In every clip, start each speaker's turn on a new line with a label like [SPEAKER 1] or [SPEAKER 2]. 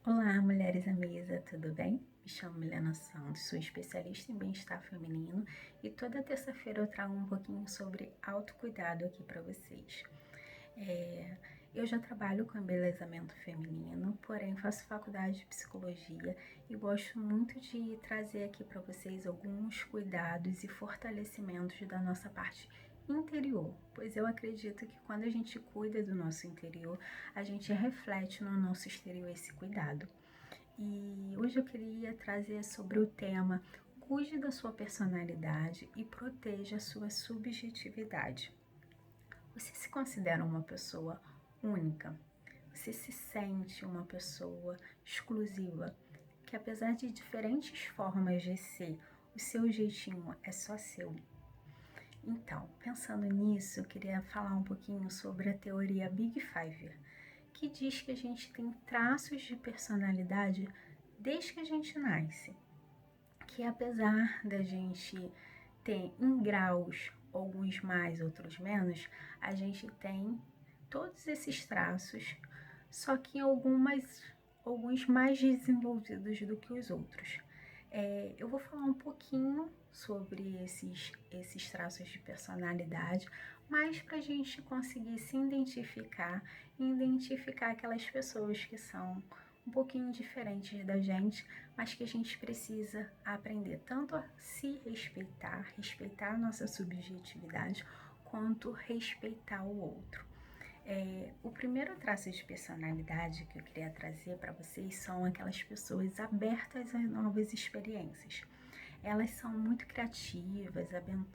[SPEAKER 1] Olá, mulheres à mesa, tudo bem? Me chamo Milena Santos, sou especialista em bem-estar feminino e toda terça-feira eu trago um pouquinho sobre autocuidado aqui para vocês. Eu já trabalho com embelezamento feminino, porém faço faculdade de psicologia e gosto muito de trazer aqui para vocês alguns cuidados e fortalecimentos da nossa parte interior, pois eu acredito que quando a gente cuida do nosso interior, a gente reflete no nosso exterior esse cuidado. E hoje eu queria trazer sobre o tema cuide da sua personalidade e proteja a sua subjetividade. Você se considera uma pessoa única? Você se sente uma pessoa exclusiva? Que apesar de diferentes formas de ser, o seu jeitinho é só seu? Então, pensando nisso, eu queria falar um pouquinho sobre a teoria Big Five, que diz que a gente tem traços de personalidade desde que a gente nasce. Que apesar da gente ter em graus, alguns mais, outros menos, a gente tem todos esses traços, só que alguns mais desenvolvidos do que os outros. Eu vou falar um pouquinho sobre esses traços de personalidade, mas para a gente conseguir se identificar e identificar aquelas pessoas que são um pouquinho diferentes da gente, mas que a gente precisa aprender tanto a se respeitar, respeitar a nossa subjetividade, quanto respeitar o outro. O primeiro traço de personalidade que eu queria trazer para vocês são aquelas pessoas abertas a novas experiências. Elas são muito criativas,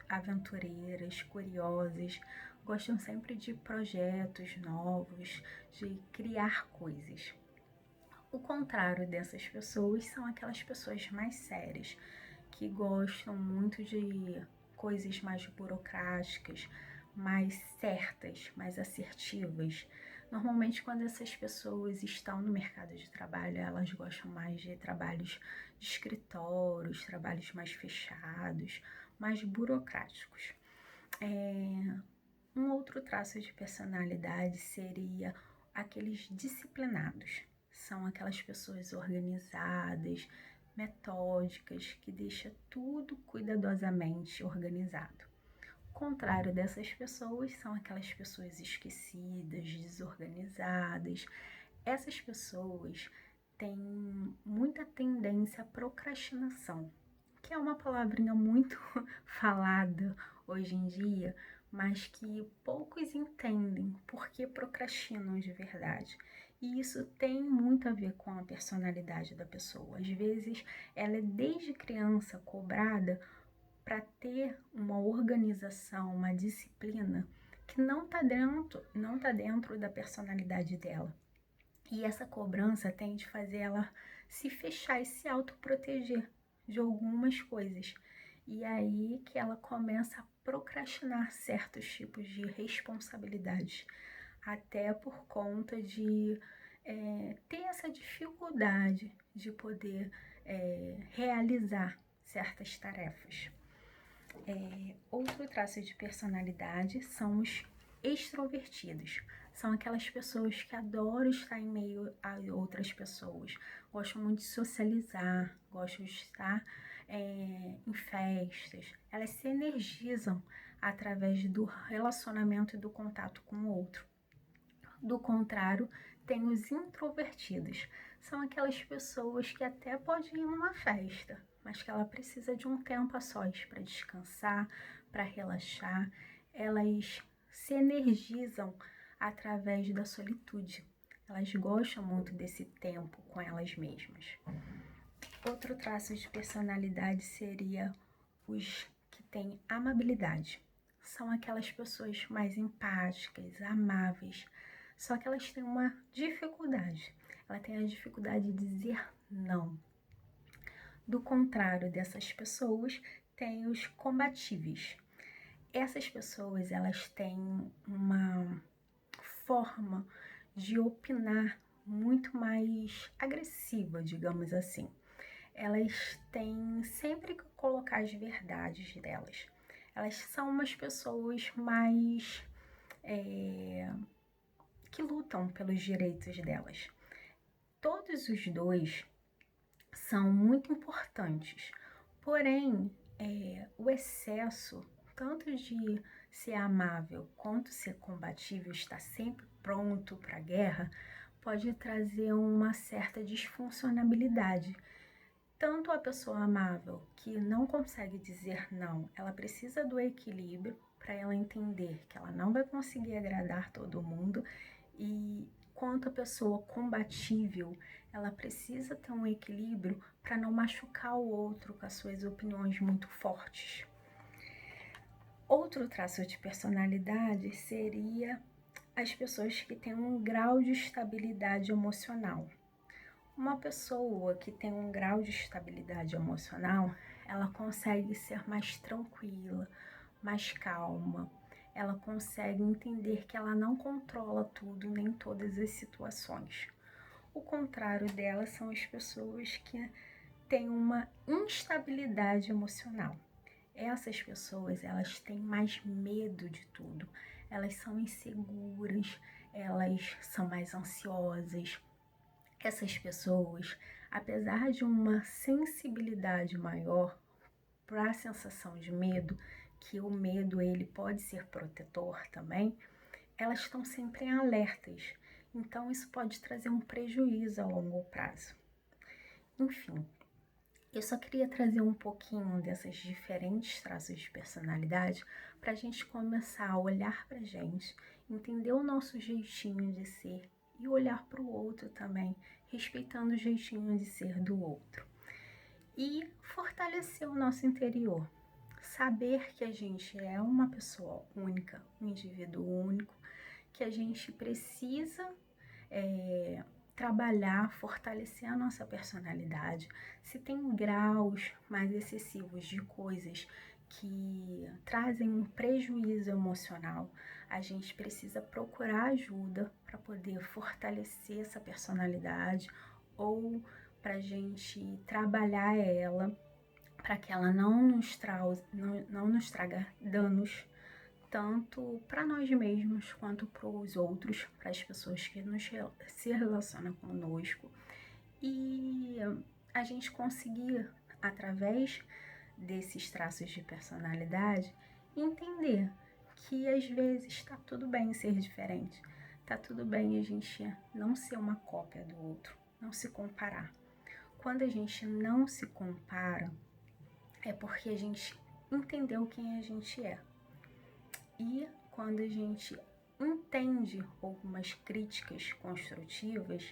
[SPEAKER 1] aventureiras, curiosas, gostam sempre de projetos novos, de criar coisas. O contrário dessas pessoas são aquelas pessoas mais sérias, que gostam muito de coisas mais burocráticas, mais certas, mais assertivas. Normalmente, quando essas pessoas estão no mercado de trabalho, elas gostam mais de trabalhos de escritórios, trabalhos mais fechados, mais burocráticos. Um outro traço de personalidade seria aqueles disciplinados. São aquelas pessoas organizadas, metódicas, que deixam tudo cuidadosamente organizado. O contrário dessas pessoas são aquelas pessoas esquecidas, desorganizadas. Essas pessoas têm muita tendência à procrastinação, que é uma palavrinha muito falada hoje em dia, mas que poucos entendem porque procrastinam de verdade. E isso tem muito a ver com a personalidade da pessoa. Às vezes, ela é desde criança cobrada para ter uma organização, uma disciplina que não tá dentro da personalidade dela. E essa cobrança tem de fazer ela se fechar e se autoproteger de algumas coisas. E aí que ela começa a procrastinar certos tipos de responsabilidades, até por conta de ter essa dificuldade de poder realizar certas tarefas. Outro traço de personalidade são os extrovertidos. São aquelas pessoas que adoram estar em meio a outras pessoas, gostam muito de socializar, gostam de estar em festas. Elas se energizam através do relacionamento e do contato com o outro. Do contrário, tem os introvertidos. São aquelas pessoas que até podem ir numa festa, mas que ela precisa de um tempo a sós para descansar, para relaxar. Elas se energizam através da solitude. Elas gostam muito desse tempo com elas mesmas. Outro traço de personalidade seria os que têm amabilidade. São aquelas pessoas mais empáticas, amáveis, só que elas têm uma dificuldade. Ela tem a dificuldade de dizer não. Do contrário dessas pessoas, tem os combatíveis. Essas pessoas, elas têm uma forma de opinar muito mais agressiva, digamos assim. Elas têm sempre que colocar as verdades delas. Elas são umas pessoas mais que lutam pelos direitos delas. Todos os dois são muito importantes, porém, o excesso, tanto de ser amável quanto ser combatível, estar sempre pronto para a guerra, pode trazer uma certa disfuncionalidade. Tanto a pessoa amável que não consegue dizer não, ela precisa do equilíbrio para ela entender que ela não vai conseguir agradar todo mundo, e quanto a pessoa combatível, ela precisa ter um equilíbrio para não machucar o outro com as suas opiniões muito fortes. Outro traço de personalidade seria as pessoas que têm um grau de estabilidade emocional. Uma pessoa que tem um grau de estabilidade emocional, ela consegue ser mais tranquila, mais calma, ela consegue entender que ela não controla tudo nem todas as situações. O contrário dela são as pessoas que têm uma instabilidade emocional. Essas pessoas, elas têm mais medo de tudo, elas são inseguras, elas são mais ansiosas. Essas pessoas, apesar de uma sensibilidade maior para a sensação de medo, que o medo ele pode ser protetor também, elas estão sempre em alertas. Então isso pode trazer um prejuízo a longo prazo. Enfim, eu só queria trazer um pouquinho dessas diferentes traços de personalidade para a gente começar a olhar para a gente, entender o nosso jeitinho de ser e olhar para o outro também, respeitando o jeitinho de ser do outro. E fortalecer o nosso interior. Saber que a gente é uma pessoa única, um indivíduo único, que a gente precisa trabalhar, fortalecer a nossa personalidade. Se tem graus mais excessivos de coisas que trazem um prejuízo emocional, a gente precisa procurar ajuda para poder fortalecer essa personalidade ou para a gente trabalhar ela para que ela não nos traga danos tanto para nós mesmos quanto para os outros, para as pessoas que se relacionam conosco. E a gente conseguir, através desses traços de personalidade, entender que às vezes está tudo bem ser diferente, está tudo bem a gente não ser uma cópia do outro, não se comparar. Quando a gente não se compara, é porque a gente entendeu quem a gente é. E quando a gente entende algumas críticas construtivas,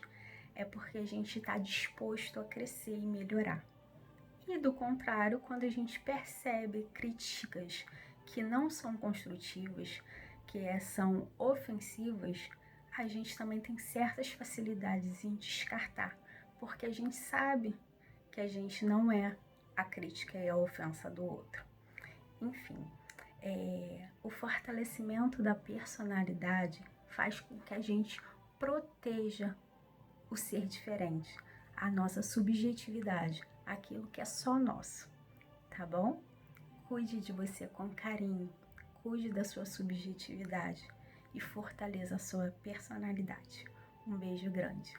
[SPEAKER 1] é porque a gente está disposto a crescer e melhorar. E do contrário, quando a gente percebe críticas que não são construtivas, que são ofensivas, a gente também tem certas facilidades em descartar, porque a gente sabe que a gente não é a crítica e a ofensa do outro. Enfim, o fortalecimento da personalidade faz com que a gente proteja o ser diferente, a nossa subjetividade, aquilo que é só nosso, tá bom? Cuide de você com carinho, cuide da sua subjetividade e fortaleça a sua personalidade. Um beijo grande.